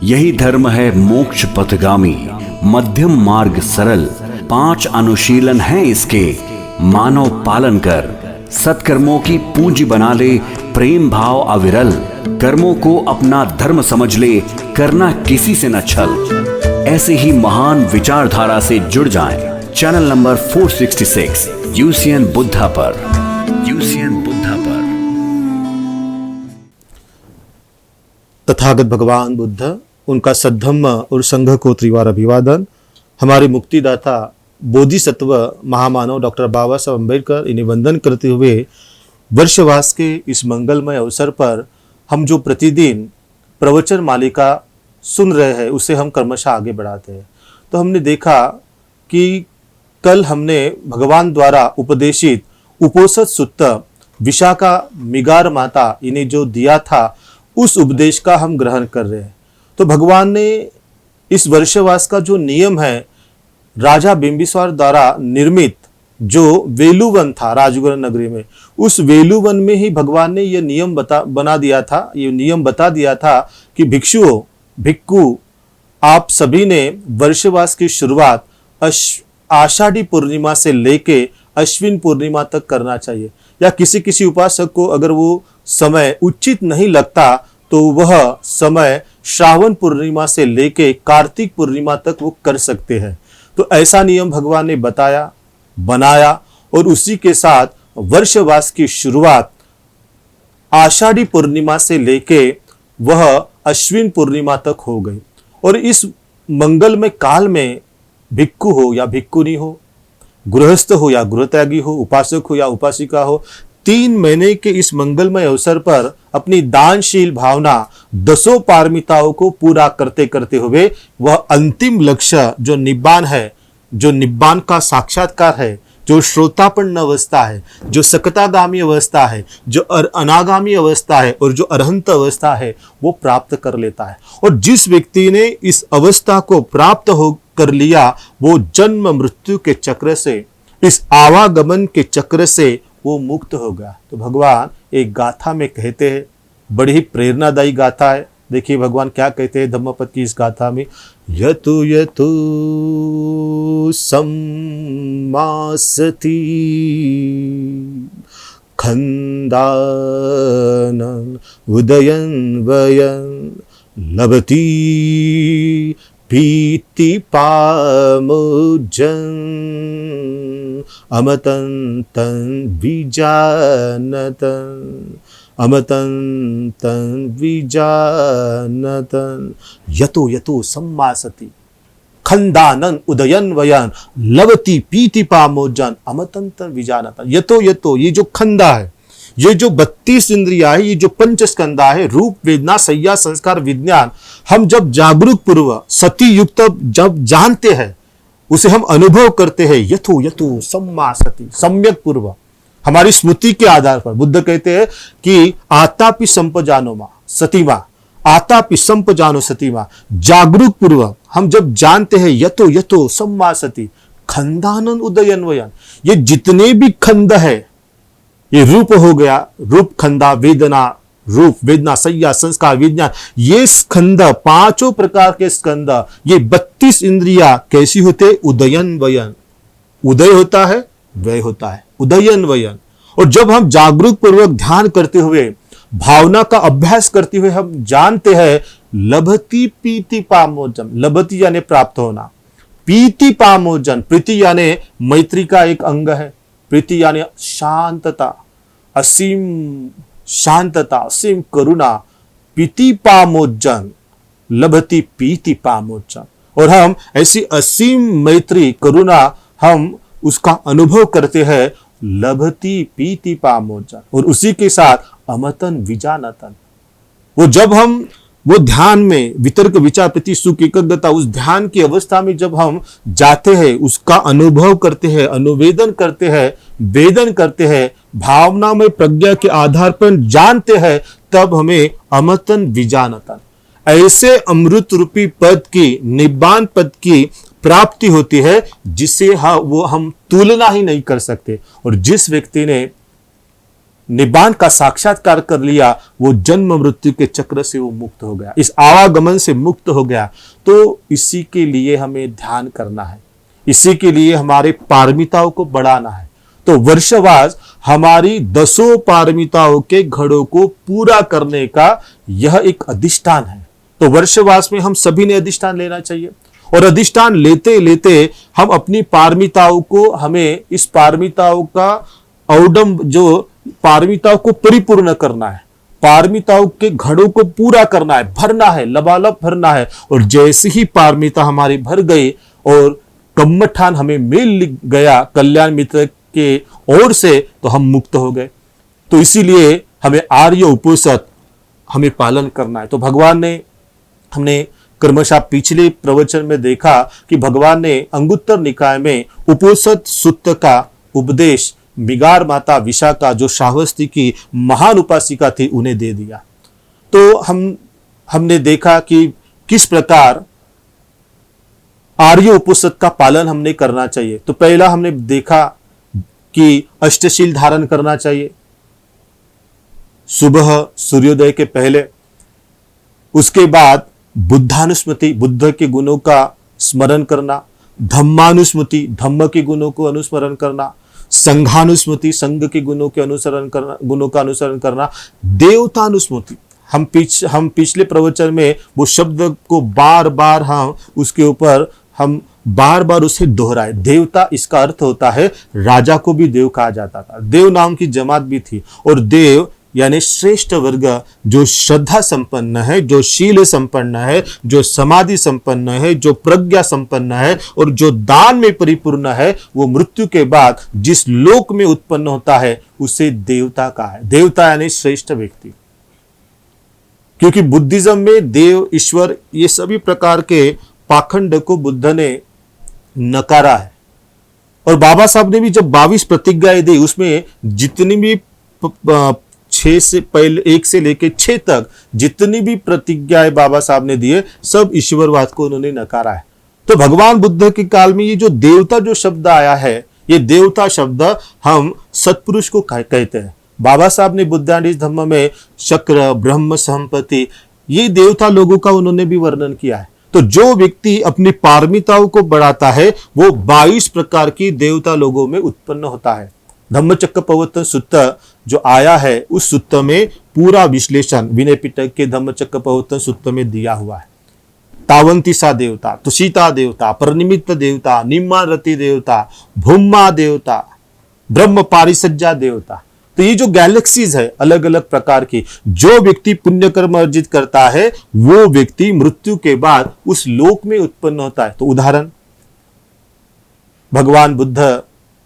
यही धर्म है मोक्ष पथगामी, मध्यम मार्ग सरल। 5 अनुशीलन हैं इसके, मानव पालन कर। सत्कर्मों की पूंजी बना ले, प्रेम भाव अविरल। कर्मों को अपना धर्म समझ ले, करना किसी से न छल। ऐसे ही महान विचारधारा से जुड़ जाएं। चैनल नंबर 466 यूसीएन बुद्धा पर। तथागत भगवान बुद्ध, उनका सद्धम्म और संघ को त्रिवार अभिवादन। हमारे मुक्तिदाता बोधिसत्व महामानव डॉक्टर बाबा साहब अम्बेडकर, इन्हें वंदन करते हुए वर्षवास के इस मंगलमय अवसर पर हम जो प्रतिदिन प्रवचन मालिका सुन रहे हैं, उसे हम क्रमशः आगे बढ़ाते हैं। तो हमने देखा कि कल हमने भगवान द्वारा उपदेशित उपोसथ सुत्त विशाखा मिगार माता, इन्हें जो दिया था, उस उपदेश का हम ग्रहण कर रहे हैं। तो भगवान ने इस वर्षवास का जो नियम है, राजा बिंबिसार द्वारा निर्मित जो वेलुवन था राजगुरु नगरी में, उस वेलुवन में ही भगवान ने यह नियम बता दिया था कि भिक्खु आप सभी ने वर्षवास की शुरुआत आषाढ़ी पूर्णिमा से लेके अश्विन पूर्णिमा तक करना चाहिए। या किसी उपासक को अगर वो समय उचित नहीं लगता तो वह समय श्रावण पूर्णिमा से लेके कार्तिक पूर्णिमा तक वो कर सकते हैं। तो ऐसा नियम भगवान ने बनाया और उसी के साथ वर्षवास की शुरुआत आषाढ़ी पूर्णिमा से लेके वह अश्विन पूर्णिमा तक हो गई। और इस मंगलमय काल में भिक्खु हो या भिक्खुनी हो, गृहस्थ हो या गृहत्यागी हो, उपासक हो या उपासिका हो, 3 महीने के इस मंगलमय अवसर पर अपनी दानशील भावना 10 पारमिताओं को पूरा करते करते हुए वह अंतिम लक्ष्य जो निब्बान है, जो निब्बान का साक्षात्कार है, जो श्रोतापन्न अवस्था है, जो सकतागामी अवस्था है, जो अनागामी अवस्था है और जो अरहंत अवस्था है, वो प्राप्त कर लेता है। और जिस व्यक्ति ने इस अवस्था को प्राप्त हो कर लिया, वो जन्म मृत्यु के चक्र से, इस आवागमन के चक्र से वो मुक्त हो गया। तो भगवान एक गाथा में कहते हैं, बड़ी ही प्रेरणादायी गाथा है। देखिए भगवान क्या कहते हैं धम्मपद की इस गाथा में, यतु यतु सम्मासति खंदानं उदयन वयन लभति पीति पामुजन अमतंतन बीजानतन अमतंतन बीजानतन यतो यतो सम्मासति खंदानन उदयन वयन लवती पीति पामोजन अमतंतन बीजानतन। यतो यतो, ये जो खंदा है, ये जो 32 इंद्रिया है, ये जो पंचस्कंदा है, रूप वेदना संज्ञा संस्कार विज्ञान, हम जब जागरूक पूर्व सती युक्त जब जानते हैं, उसे हम अनुभव करते हैं। यथो यथो सम्मासति, सम्यक पूर्व हमारी स्मृति के आधार पर बुद्ध कहते हैं कि आतापि संपजानो मा सतीमा, आतापि संपजानो सतीमा, जागरूक पूर्व हम जब जानते हैं यथो यथो सम्मासति खंदानन उदयन वयन, ये जितने भी खंड है, ये रूप हो गया, रूप खंदा, वेदना रूप वेदना संज्ञा संस्कार विज्ञान, ये स्कंद 5 प्रकार के स्कंद, ये 32 इंद्रिया कैसी होते? उदयन वयन, उदय होता है, व्यय होता है, उदयन वयन। और जब हम जागरूक पूर्वक ध्यान करते हुए, भावना का अभ्यास करते हुए हम जानते हैं लभति पीति पामोजन, लभति यानी प्राप्त होना, पीति पामोजन, प्रीति यानी मैत्री का एक अंग है, प्रीति यानी शांतता, असीम शांतता, असीम करुणा, पीति पामोजन, लभति पीति पामोजन। और हम ऐसी असीम मैत्री करुणा हम उसका अनुभव करते हैं, लभति पीति पामोजन। और उसी के साथ अमतन विजानतन, वो जब हम वो ध्यान में वितर्क विचार प्रति सुख एकाग्रता, उस ध्यान की अवस्था में जब हम जाते हैं, उसका अनुभव करते हैं, अनुवेदन करते हैं, वेदन करते हैं, भावना में प्रज्ञा के आधार पर जानते हैं, तब हमें अमतन विजानतन, ऐसे अमृत रूपी पद की, निब्बान पद की प्राप्ति होती है जिसे वो हम तुलना ही नहीं कर सकते। और जिस व्यक्ति ने निब्बान का साक्षात्कार कर लिया, वो जन्म मृत्यु के चक्र से वो मुक्त हो गया, इस आवागमन से मुक्त हो गया। तो इसी के लिए हमें ध्यान करना है, इसी के लिए हमारे पारमिताओं को बढ़ाना है। तो वर्षवास हमारी 10 पारमिताओं के घड़ों को पूरा करने का यह एक अधिष्ठान है। तो वर्षवास में हम सभी ने अधिष्ठान लेना चाहिए, और अधिष्ठान लेते लेते हम अपनी पारमिताओं को, हमें इस पारमिताओं का औडम, जो पारमिताओं को परिपूर्ण करना है, पारमिताओं के घड़ों को पूरा करना है, भरना है, लबालब भरना है। और जैसे ही पारमिता हमारी भर गई और कम्मठान हमें मिल गया कल्याण मित्र के ओर से, तो हम मुक्त हो गए। तो इसीलिए हमें आर्य उपोषित हमें पालन करना है। तो भगवान ने, हमने क्रमशः पिछले प्रवचन में देखा कि भगवान ने अंगुत्तर निकाय में उपोषित सूत्र का उपदेश मिगार माता विशाखा, जो श्रावस्ती की महान उपासिका थी, उन्हें दे दिया। तो हमने देखा कि किस प्रकार आर्य उपोषित का पालन हमने करना चाहिए। तो पहला हमने देखा कि अष्टशील धारण करना चाहिए सुबह सूर्योदय के पहले। उसके बाद बुद्धानुस्मृति, बुद्ध के गुणों का स्मरण करना, धम्मानुस्मृति, धम्म के गुणों को अनुस्मरण करना, संघानुस्मृति, संघ के गुणों के अनुसरण करना, गुणों का अनुसरण करना, देवतानुस्मृति। हम पिछले प्रवचन में वो शब्द को बार बार हम बार बार उसे दोहराए। देवता, इसका अर्थ होता है, राजा को भी देव कहा जाता था, देव नाम की जमात भी थी। और देव यानी श्रेष्ठ वर्ग, जो श्रद्धा संपन्न है, जो शील संपन्न है, जो समाधि संपन्न है, जो प्रज्ञा संपन्न है और जो दान में परिपूर्ण है, वो मृत्यु के बाद जिस लोक में उत्पन्न होता है उसे देवता कहा है। देवता यानी श्रेष्ठ व्यक्ति। क्योंकि बुद्धिज्म में देव, ईश्वर, ये सभी प्रकार के पाखंड को बुद्ध ने नकारा है। और बाबा साहब ने भी जब 22 प्रतिज्ञाएं दी, उसमें जितनी भी 6 से पहले 1 से लेकर 6 तक जितनी भी प्रतिज्ञाएं बाबा साहब ने दिए, सब ईश्वरवाद को उन्होंने नकारा है। तो भगवान बुद्ध के काल में ये जो देवता जो शब्द आया है, ये देवता शब्द हम सत्पुरुष को कहते हैं। बाबा साहब ने बुद्धांडीज धम्म में शक्र, ब्रह्म, संपत्ति, ये देवता लोगों का उन्होंने भी वर्णन किया है। तो जो व्यक्ति अपनी पारमिताओं को बढ़ाता है, वो 22 प्रकार की देवता लोगों में उत्पन्न होता है। धम्मचक्कपवत्तन सूत्र जो आया है, उस सूत्र में पूरा विश्लेषण विनय पिटक के धम्मचक्कपवत्तन सूत्र में दिया हुआ है। तावंतिसा देवता, तुषिता देवता, परनिमित्त देवता, निम्मारति देवता, भूमा देवता, ब्रह्म पारिसज्जा देवता। तो ये जो गैलेक्सीज है अलग अलग प्रकार की, जो व्यक्ति पुण्य कर्म अर्जित करता है, वो व्यक्ति मृत्यु के बाद उस लोक में उत्पन्न होता है। तो उदाहरण, भगवान बुद्ध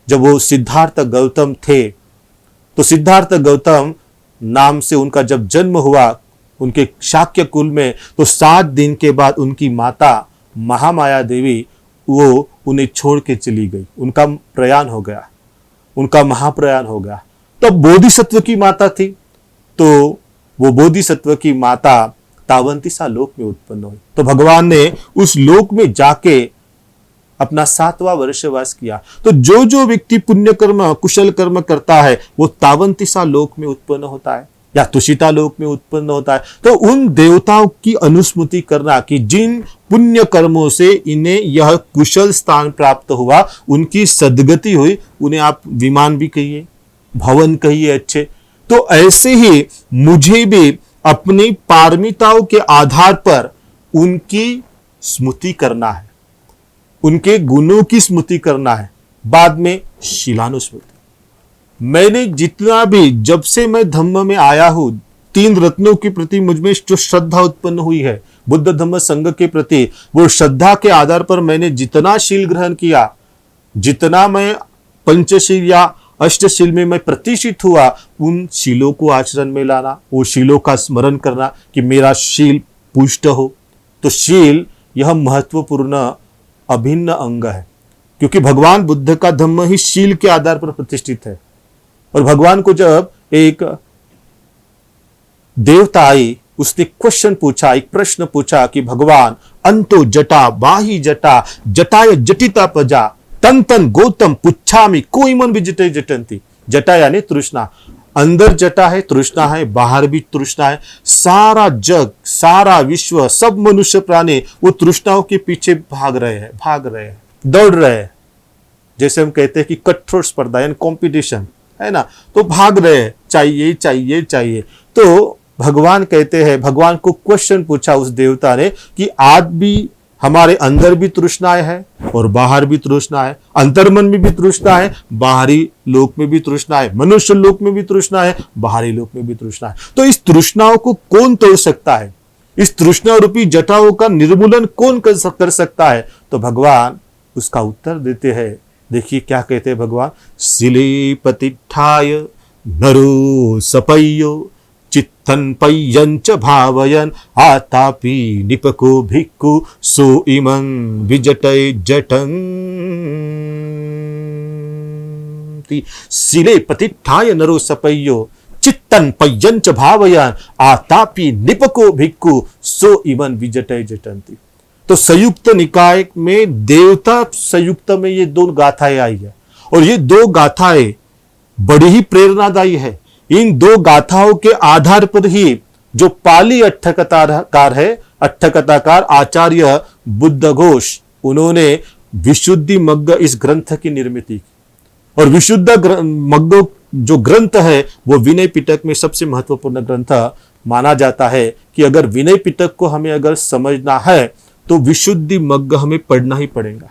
जब वो सिद्धार्थ गौतम थे, तो सिद्धार्थ गौतम नाम से उनका जब जन्म हुआ उनके शाक्य कुल में, तो 7 दिन के बाद उनकी माता महामाया देवी वो उन्हें छोड़ के चली गई। उनका प्रयाण हो गया, उनका महाप्रयाण हो गया। तब बोधिसत्व की माता थी, तो वो बोधिसत्व की माता तावंतिसा लोक में उत्पन्न हुई। तो भगवान ने उस लोक में जाके अपना 7वां वर्षवास किया। तो जो जो व्यक्ति पुण्य कर्म, कुशल कर्म करता है, वो तावंतिसा लोक में उत्पन्न होता है या तुषिता लोक में उत्पन्न होता है। तो उन देवताओं की अनुस्मृति करना कि जिन पुण्य कर्मों से इन्हें यह कुशल स्थान प्राप्त हुआ, उनकी सद्गति हुई, उन्हें आप विमान भी कहिए, भवन कहिए अच्छे। तो ऐसे ही मुझे भी अपनी पारमिताओं के आधार पर उनकी स्मृति करना है, उनके गुणों की स्मृति करना है। बाद में शीलानुस्मृति। मैंने जितना भी, जब से मैं धम्म में आया हूं, 3 रत्नों के प्रति मुझमें जो श्रद्धा उत्पन्न हुई है, बुद्ध धम्म संघ के प्रति, वो श्रद्धा के आधार पर मैंने जितना शील ग्रहण किया, जितना मैं पंचशील या अष्टशील में मैं प्रतिष्ठित हुआ, उन शीलों को आचरण में लाना, वो शीलों का स्मरण करना कि मेरा शील पुष्ट हो। तो शील यह महत्वपूर्ण अभिन्न अंग है, क्योंकि भगवान बुद्ध का धम्म ही शील के आधार पर प्रतिष्ठित है। और भगवान को जब एक देवता आई, उसने क्वेश्चन पूछा, एक प्रश्न पूछा कि भगवान, अंतो जटा बाही जटा जटाय जटिता प्रजा तन तन गौतम पुच्छामि कोई मन भी जटे जटंती। जटा यानी तृष्णा। अंदर जटा है, तृष्णा है, बाहर भी तृष्णा है। सारा जग, सारा विश्व, सब मनुष्य प्राणी वो तृष्णाओं के पीछे भाग रहे हैं, दौड़ रहे हैं। जैसे हम कहते हैं कि कठोर स्पर्धा यानी कॉम्पिटिशन है ना, तो भाग रहे हैं, चाहिए चाहिए चाहिए। तो भगवान कहते हैं, भगवान को क्वेश्चन पूछा उस देवता ने कि आज भी हमारे अंदर भी तृष्णाएं है और बाहर भी तृष्णा है, अंतर्मन में भी तृष्णा है, बाहरी लोक में भी तृष्णा है, मनुष्य लोक में भी तृष्णा है, बाहरी लोक में भी तृष्णा है। तो इस तृष्णाओं को कौन तोड़ सकता है? इस तृष्णा रूपी जटाओं का निर्मूलन कौन कर सकता है? तो भगवान उसका उत्तर देते हैं। देखिए क्या कहते हैं भगवान, शिले पतिठाय नरो सपय्यो चित्तन पय्यंच भावयन आतापि निपको भिक्खु सो इमं विजटय जटन्ति। शिले पतिठाय नरो सपय्यो चित्तन पय्यंच भावयन आतापि निपको भिक्खु सो इमं विजटय जटन्ति। तो संयुक्त निकाय में देवता संयुक्त में ये दो गाथाएं आई है और ये दो गाथाएं बड़ी ही प्रेरणादायी है। इन दो गाथाओं के आधार पर ही जो पाली अट्ठकथाकार आचार्य बुद्धघोष, उन्होंने विशुद्धि मग्ग इस ग्रंथ की निर्मित की। और विशुद्ध मग्ग जो ग्रंथ है वो विनय पिटक में सबसे महत्वपूर्ण ग्रंथ माना जाता है कि अगर विनय पिटक को हमें अगर समझना है तो विशुद्धि मग्ग हमें पढ़ना ही पड़ेगा।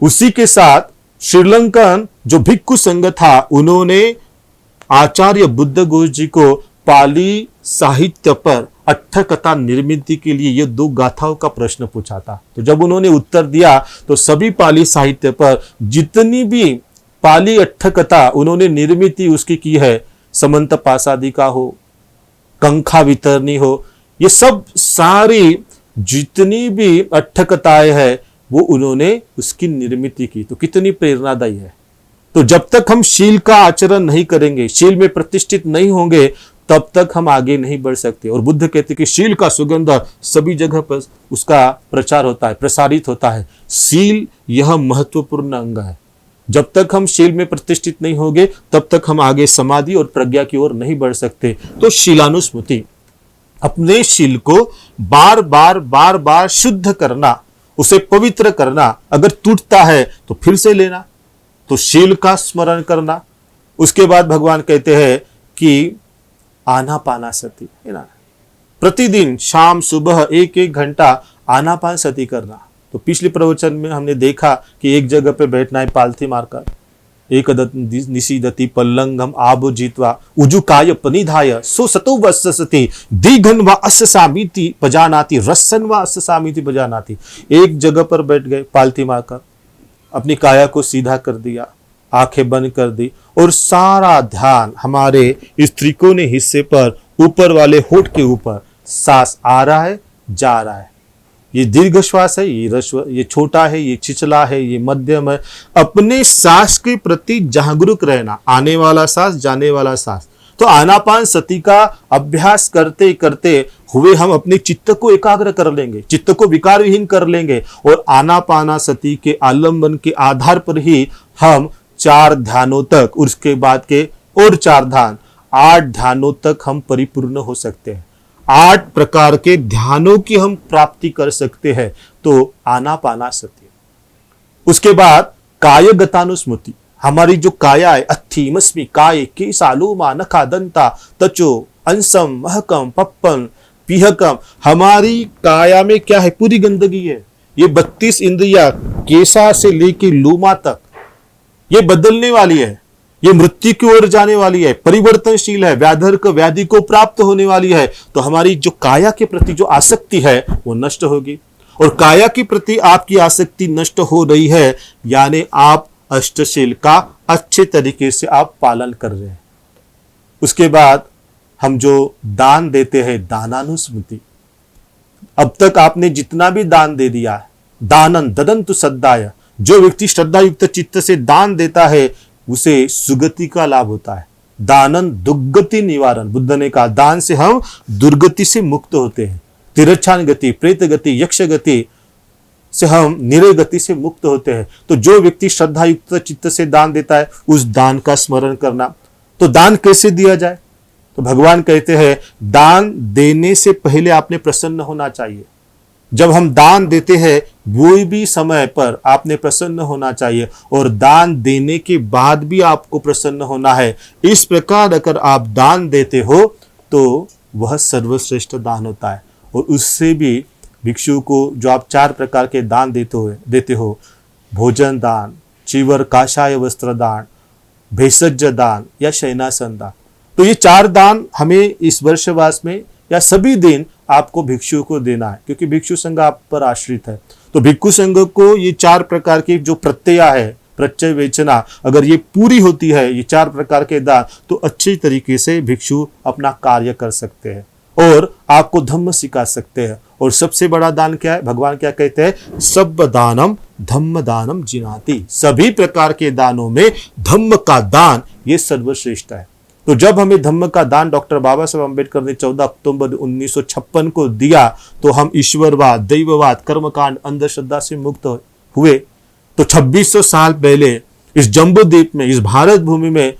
उसी के साथ श्रीलंकन जो भिक्खु संघ था, उन्होंने आचार्य बुद्धघोष जी को पाली साहित्य पर अट्ठकथा निर्मित के लिए ये दो गाथाओं का प्रश्न पूछा था। तो जब उन्होंने उत्तर दिया तो सभी पाली साहित्य पर जितनी भी पाली अट्ठकथा उन्होंने निर्मित उसकी की है, समंत पासादिका हो, कंखा वितरणी हो, ये सब सारी जितनी भी अट्ठकथाएं है वो उन्होंने उसकी निर्मित की। तो कितनी प्रेरणादायी है। तो जब तक हम शील का आचरण नहीं करेंगे, शील में प्रतिष्ठित नहीं होंगे, तब तक हम आगे नहीं बढ़ सकते। और बुद्ध कहते कि शील का सुगंध सभी जगह पर उसका प्रचार होता है, प्रसारित होता है। शील यह महत्वपूर्ण अंग है। जब तक हम शील में प्रतिष्ठित नहीं होंगे तब तक हम आगे समाधि और प्रज्ञा की ओर नहीं बढ़ सकते। तो शीलानुस्मृति, अपने शील को बार बार शुद्ध करना, उसे पवित्र करना, अगर टूटता है तो फिर से लेना, तो शील का स्मरण करना। उसके बाद भगवान कहते हैं कि आनापानासति है ना, प्रतिदिन शाम सुबह 1-1 घंटा आनापानसति करना। तो पिछले प्रवचन में हमने देखा कि एक जगह पे बैठना है पालथी मारकर, एक निषीदति पल्लंगम आबो जीतवा उजुकाय पनिधाय सो सतो वससति दीघन व अस्सामीति पजानाति रसन व अस्सामीति पजानाति। एक जगह पर बैठ गए पालथी मारकर, अपनी काया को सीधा कर दिया, आंखें बंद कर दी और सारा ध्यान हमारे इस त्रिकोणी हिस्से पर, ऊपर वाले होठ के ऊपर सांस आ रहा है, जा रहा है। ये दीर्घ श्वास है, ये ह्रस्व, ये छोटा है, ये छिछला है, ये मध्यम है। अपने सांस के प्रति जागरूक रहना, आने वाला सांस, जाने वाला सांस। तो आनापान सती का अभ्यास करते करते हुए हम अपने चित्त को एकाग्र कर लेंगे, चित्त को विकार विहीन कर लेंगे और आनापाना सती के आलंबन के आधार पर ही हम 4 ध्यानों तक, उसके बाद के और 4 ध्यान, 8 ध्यानों तक हम परिपूर्ण हो सकते हैं। 8 प्रकार के ध्यानों की हम प्राप्ति कर सकते हैं। तो आनापानासति। उसके बाद कायगतानुस्मृति, हमारी जो काया है, अत्थिमस्मि काय के सालूमा नखा दंता तचो अंसम महकम पप्पन पीहकम। हमारी काया में क्या है? पूरी गंदगी है। ये 32 इंद्रिया केसा से लेके लूमा तक ये बदलने वाली है, ये मृत्यु की ओर जाने वाली है, परिवर्तनशील है, व्याधि को प्राप्त होने वाली है। तो हमारी जो काया के प्रति जो आसक्ति है वो नष्ट होगी। और काया के प्रति आपकी आसक्ति नष्ट हो रही है यानी आप अष्टशील का अच्छे तरीके से आप पालन कर रहे हैं। उसके बाद हम जो दान देते हैं, दानानुस्मृति। अब तक आपने जितना भी दान दे दिया है, दानन ददंतु सद्दाय, जो व्यक्ति श्रद्धा युक्त चित्त से दान देता है उसे सुगति का लाभ होता है। दानन दुर्गति निवारण, बुद्ध ने कहा दान से हम दुर्गति से मुक्त होते हैं। तिरछान गति, प्रेत गति, यक्ष गति से हम निरय गति से मुक्त होते हैं। तो जो व्यक्ति श्रद्धा युक्त चित्त से दान देता है उस दान का स्मरण करना। तो दान कैसे दिया जाए? तो भगवान कहते हैं दान देने से पहले आपने प्रसन्न होना चाहिए। जब हम दान देते हैं वो भी समय पर आपने प्रसन्न होना चाहिए, और दान देने के बाद भी आपको प्रसन्न होना है। इस प्रकार अगर आप दान देते हो तो वह सर्वश्रेष्ठ दान होता है। और उससे भी भिक्षु को जो आप 4 प्रकार के दान देते हो, भोजन दान, चीवर काशाय वस्त्र दान, भेषज दान या शयनासन दान, तो ये 4 दान हमें इस वर्षवास में या सभी दिन आपको भिक्षु को देना है, क्योंकि भिक्षु संघ आप पर आश्रित है। तो भिक्षु संघ को ये 4 प्रकार की जो प्रत्यय है, प्रत्यय वेचना, अगर ये पूरी होती है, ये 4 प्रकार के दान, तो अच्छी तरीके से भिक्षु अपना कार्य कर सकते हैं और आपको धम्म सिखा सकते हैं। और सबसे बड़ा दान क्या है? भगवान क्या कहते हैं? सब दानम धम्म दानम जिनाति। सभी प्रकार के दानों में धम्म का दान ये सर्वश्रेष्ठ है। तो जब हमें धम्म का दान डॉक्टर बाबा साहब अम्बेडकर ने 14 अक्टूबर 1956 को दिया, तो हम ईश्वरवाद, दैववाद, कर्मकांड, अंधश्रद्धा से मुक्त हुए। तो 2600 साल पहले इस जम्बू द्वीप में, इस भारत भूमि में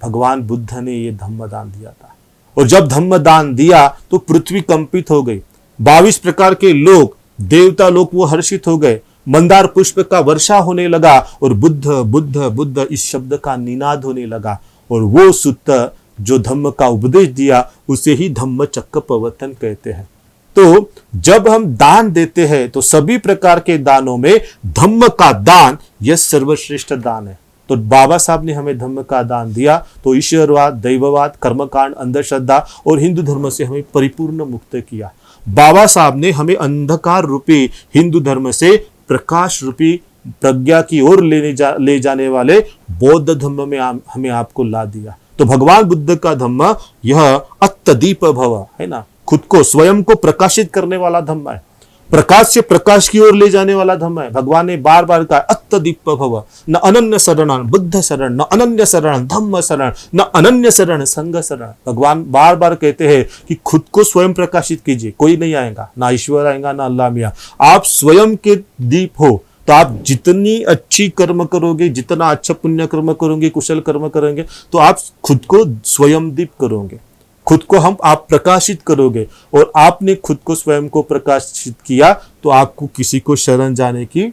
भगवान बुद्ध ने ये धम्म दान दिया था। और जब धम्म दान दिया तो पृथ्वी कंपित हो गई। 22 प्रकार के लोग, देवता लोग वो हर्षित हो गए। मंदार पुष्प का वर्षा होने लगा और बुद्ध बुद्ध बुद्ध इस शब्द का निनाद होने लगा। और वो सूत्र जो धम्म का उपदेश दिया उसे ही धम्म चक्र प्रवर्तन कहते हैं। तो जब हम दान देते हैं तो सभी प्रकार के दानों में धम्म का दान यह सर्वश्रेष्ठ दान है। तो बाबा साहब ने हमें धम्म का दान दिया, तो ईश्वरवाद, दैववाद, कर्मकांड, अंधश्रद्धा और हिंदू धर्म से हमें परिपूर्ण मुक्त किया। बाबा साहब ने हमें अंधकार रूपी हिंदू धर्म से प्रकाश रूपी प्रज्ञा की ओर ले जाने वाले बौद्ध धम्म में हमें आपको ला दिया। तो भगवान बुद्ध का धम्म यह अत्तदीप भव है ना, खुद को स्वयं को प्रकाशित करने वाला धम्म है, प्रकाश से प्रकाश की ओर ले जाने वाला धम्म है। भगवान ने बार बार कहा अत्तदीप भव, न अनन्य शरण बुद्ध शरण, न अनन्य शरण धम्म शरण, न अनन्य शरण संघ शरण। भगवान बार बार कहते हैं कि खुद को स्वयं प्रकाशित कीजिए, कोई नहीं आएगा, ना ईश्वर आएगा, ना अल्लाह मियां, आप स्वयं के दीप हो। तो आप जितनी अच्छी कर्म करोगे, जितना अच्छा पुण्य कर्म करोगे, कुशल कर्म करेंगे, तो आप खुद को स्वयं दीप करोगे, खुद को आप प्रकाशित करोगे। और आपने खुद को स्वयं को प्रकाशित किया तो आपको किसी को शरण जाने की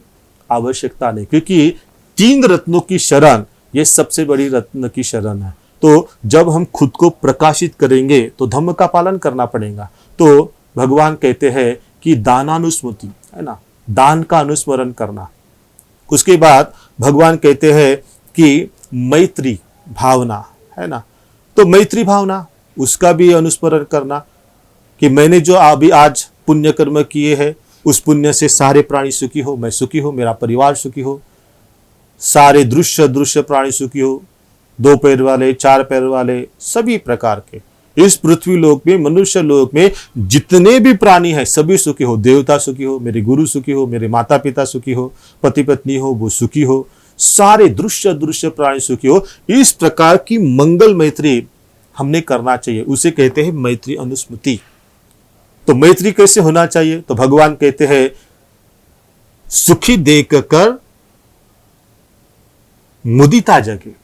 आवश्यकता नहीं, क्योंकि 3 रत्नों की शरण ये सबसे बड़ी रत्न की शरण है। तो जब हम खुद को प्रकाशित करेंगे तो धम्म का पालन करना पड़ेगा। तो भगवान कहते हैं कि दानानुस्मृति है ना, दान का अनुस्मरण करना। उसके बाद भगवान कहते हैं कि मैत्री भावना है ना, तो मैत्री भावना उसका भी अनुस्मरण करना कि मैंने जो अभी आज पुण्य कर्म किए हैं उस पुण्य से सारे प्राणी सुखी हो, मैं सुखी हो, मेरा परिवार सुखी हो, सारे दृश्य प्राणी सुखी हो, 2 पैर वाले, 4 पैर वाले, सभी प्रकार के इस पृथ्वी लोक में, मनुष्य लोक में जितने भी प्राणी हैं सभी सुखी हो, देवता सुखी हो, मेरे गुरु सुखी हो, मेरे माता पिता सुखी हो, पति पत्नी हो वो सुखी हो, सारे दृश्य प्राणी सुखी हो। इस प्रकार की मंगल मैत्री हमने करना चाहिए, उसे कहते हैं मैत्री अनुस्मृति। तो मैत्री कैसे होना चाहिए? तो भगवान कहते हैं सुखी देख कर मुदिता जगे।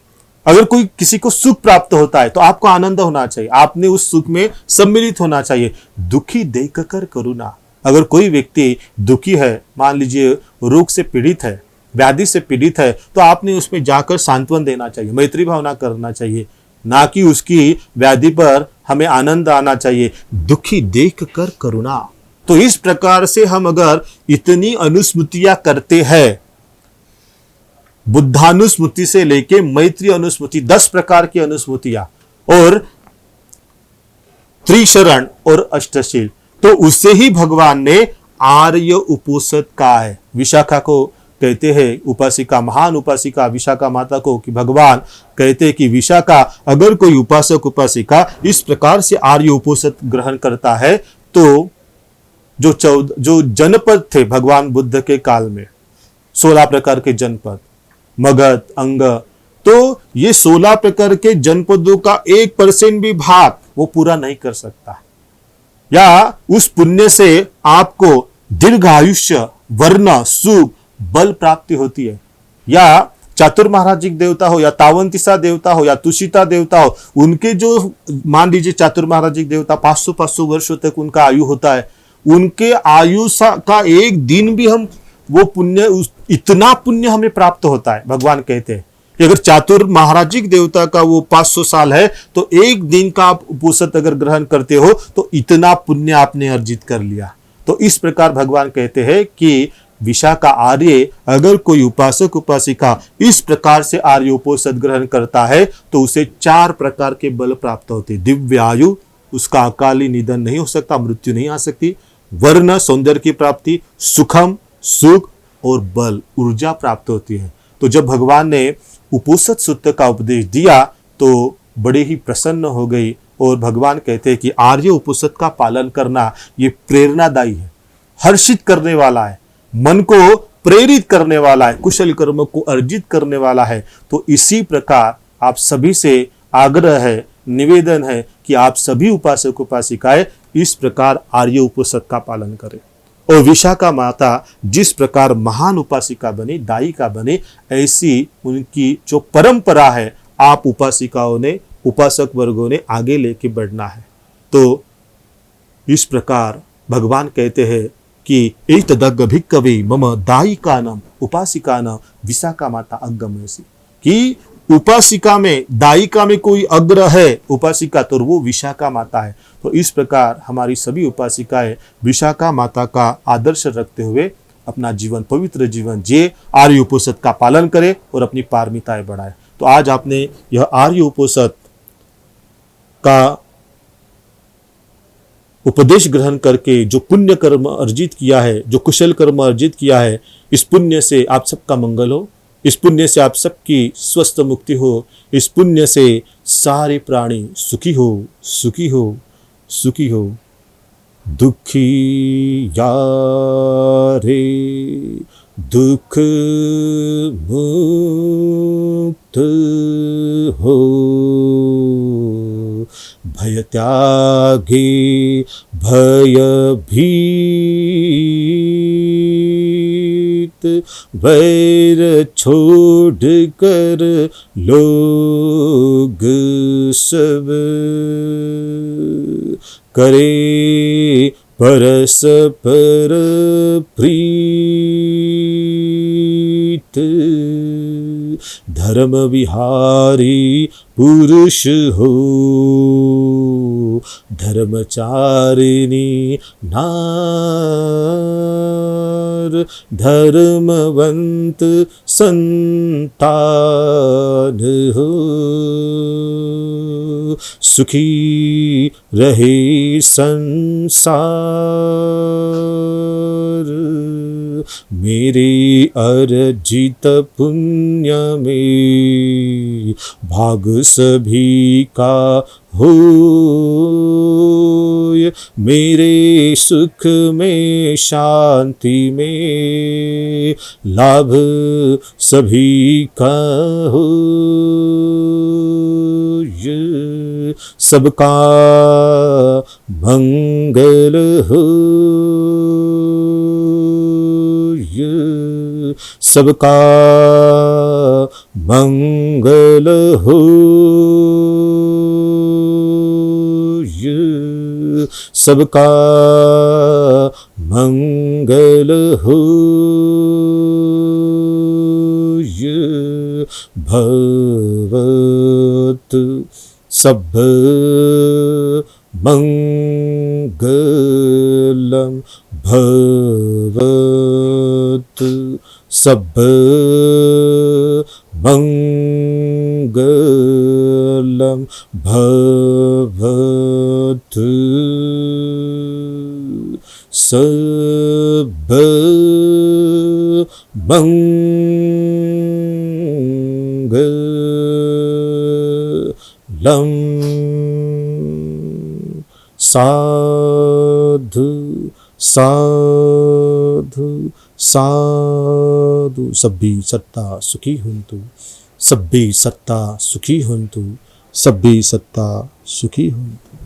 अगर कोई किसी को सुख प्राप्त होता है तो आपको आनंद होना चाहिए, आपने उस सुख में सम्मिलित होना चाहिए। दुखी देख कर करुणा। अगर कोई व्यक्ति दुखी है, मान लीजिए रोग से पीड़ित है, व्याधि से पीड़ित है, तो आपने उसमें जाकर सांत्वन देना चाहिए, मैत्री भावना करना चाहिए, ना कि उसकी व्याधि पर हमें आनंद आना चाहिए। दुखी देख कर करुणा। तो इस प्रकार से हम अगर इतनी अनुस्मृतियां करते हैं, बुद्धानुस्मृति से लेके मैत्री अनुस्मृति, 10 प्रकार की अनुस्मृतियां और त्रिशरण और अष्टशील, तो उससे ही भगवान ने आर्य उपोषित कहा है। विशाखा को कहते हैं उपासिका, महान उपासिका विशाखा माता को, कि भगवान कहते हैं कि विशाखा अगर कोई उपासक उपासिका इस प्रकार से आर्य उपोषित ग्रहण करता है तो जो जनपद थे भगवान बुद्ध के काल में, 16 प्रकार के जनपद, मगध, अंग, तो ये 16 प्रकार के जनपदों का 1% भी भाग वो पूरा नहीं कर सकता। या उस पुण्य से आपको दीर्घ आयुष्य, वर्ण, सुख, बल प्राप्ति होती है। या चातुर महाराजिक देवता हो या तावंतिसा देवता हो या तुषिता देवता हो, उनके जो मान लीजिए चातुर महाराजिक देवता 500 वर्षों तक उनका आयु होता है, उनके आयु का एक दिन भी हम वो पुण्य, इतना पुण्य हमें प्राप्त होता है। भगवान कहते हैं कि अगर चातुर महाराजिक देवता का वो 500 साल है तो एक दिन का आप उपोषित अगर ग्रहण करते हो तो इतना पुण्य आपने अर्जित कर लिया। तो इस प्रकार भगवान कहते हैं कि विशाखा आर्य अगर कोई उपासक उपासिका इस प्रकार से आर्य उपोषित ग्रहण करता है तो उसे 4 प्रकार के बल प्राप्त होते। दिव्य आयु, उसका अकाली निधन नहीं हो सकता, मृत्यु नहीं आ सकती। वर्ण सौंदर्य की प्राप्ति, सुखम सुख और बल ऊर्जा प्राप्त होती है। तो जब भगवान ने उपोषित सूत्र का उपदेश दिया तो बड़े ही प्रसन्न हो गई और भगवान कहते हैं कि आर्य उपोषित का पालन करना ये प्रेरणादायी है, हर्षित करने वाला है, मन को प्रेरित करने वाला है, कुशल कर्म को अर्जित करने वाला है। तो इसी प्रकार आप सभी से आग्रह है, निवेदन है कि आप सभी उपासक उपासिकाएं इस प्रकार आर्य उपोषित का पालन करें। और विशाखा माता जिस प्रकार महान उपासिका बनी, दायिका बने, ऐसी उनकी जो परंपरा है आप उपासिकाओं ने, उपासक वर्गों ने आगे लेके बढ़ना है। तो इस प्रकार भगवान कहते हैं कि एतदग्ग भिक्खवे मम दायिकानाम उपासिकानाम विशाखा माता अग्गमयसी, कि उपासिका में, दायिका में कोई अग्र है उपासिका तो वो विशाखा माता है। तो इस प्रकार हमारी सभी उपासिकाएं विशाखा माता का आदर्श रखते हुए अपना जीवन, पवित्र जीवन जिए, आर्य उपोषित का पालन करे और अपनी पारमिताएं बढ़ाए। तो आज आपने यह आर्य उपोषित का उपदेश ग्रहण करके जो पुण्य कर्म अर्जित किया है, जो कुशल कर्म अर्जित किया है, इस पुण्य से आप सबका मंगल हो, इस पुण्य से आप सबकी स्वस्थ मुक्ति हो, इस पुण्य से सारे प्राणी सुखी हो, सुखी हो, सुखी हो। दुखी यारे दुख मुक्त हो, भय त्यागे भय भीत, वैर छोड़ कर लोग सब करे परस्पर प्रीत, धर्म विहारी पुरुष हो, धर्मचारिणी नार, धर्मवंत संतान हो, सुखी रहे संसार, मेरे अर्जित पुण्य में भाग सभी का हो, मेरे सुख में शांति में लाभ सभी का हो, सबका मंगल हो, सबका मंगल हो, सबका मंगल हो, भवत सब मंगलम, भवत सब मंगलम, भवत सब मंगलम। साधु साधु साधु। सभी सत्ता सुखी हुंतु, सभी सत्ता सुखी हुंतु, सभी सत्ता सुखी हुंतु।